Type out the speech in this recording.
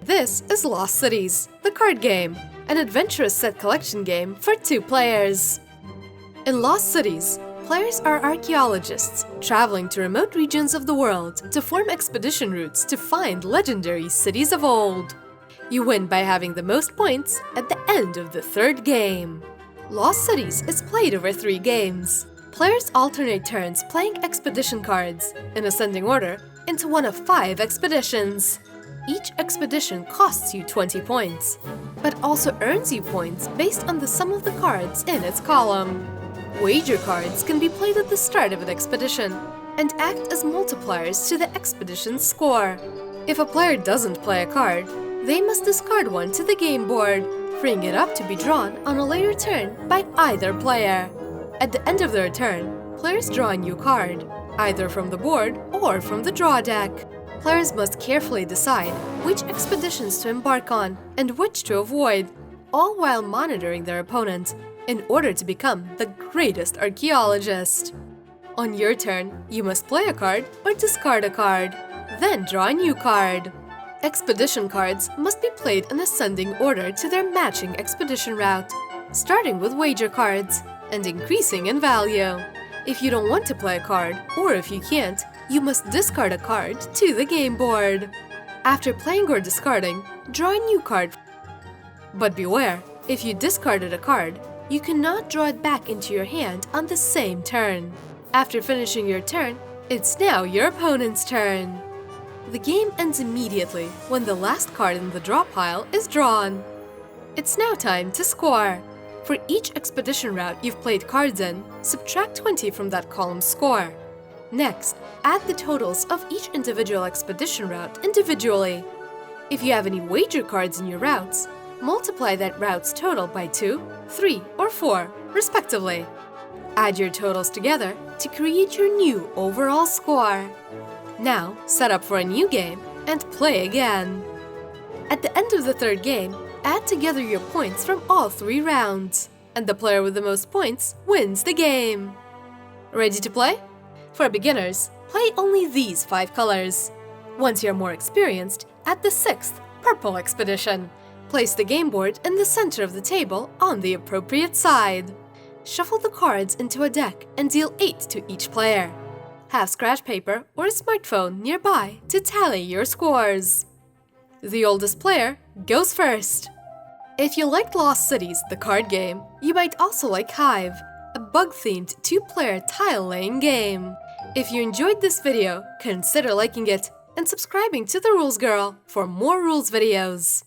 This is Lost Cities, the card game, an adventurous set collection game for 2 players. In Lost Cities, players are archaeologists traveling to remote regions of the world to form expedition routes to find legendary cities of old. You win by having the most points at the end of the 3rd game. Lost Cities is played over 3 games. Players alternate turns playing expedition cards, in ascending order, into one of 5 expeditions. Each expedition costs you 20 points, but also earns you points based on the sum of the cards in its column. Wager cards can be played at the start of an expedition and act as multipliers to the expedition's score. If a player doesn't play a card, they must discard one to the game board, freeing it up to be drawn on a later turn by either player. At the end of their turn, players draw a new card, either from the board or from the draw deck. Players must carefully decide which expeditions to embark on and which to avoid, all while monitoring their opponent in order to become the greatest archaeologist. On your turn, you must play a card or discard a card, then draw a new card. Expedition cards must be played in ascending order to their matching expedition route, starting with wager cards and increasing in value. If you don't want to play a card, or if you can't, you must discard a card to the game board. After playing or discarding, draw a new card. But beware, if you discarded a card, you cannot draw it back into your hand on the same turn. After finishing your turn, it's now your opponent's turn. The game ends immediately when the last card in the draw pile is drawn. It's now time to score. For each expedition route you've played cards in, subtract 20 from that column's score. Next, add the totals of each individual expedition route individually. If you have any wager cards in your routes, multiply that route's total by 2, 3, or 4, respectively. Add your totals together to create your new overall score. Now, set up for a new game and play again. At the end of the 3rd game, add together your points from all 3 rounds, and the player with the most points wins the game. Ready to play? For beginners, play only these 5 colors. Once you're more experienced, add the 6th, purple expedition. Place the game board in the center of the table on the appropriate side. Shuffle the cards into a deck and deal 8 to each player. Have scratch paper or a smartphone nearby to tally your scores. The oldest player goes first. If you liked Lost Cities, the card game, you might also like Hive, a bug-themed 2-player tile-laying game. If you enjoyed this video, consider liking it and subscribing to The Rules Girl for more rules videos.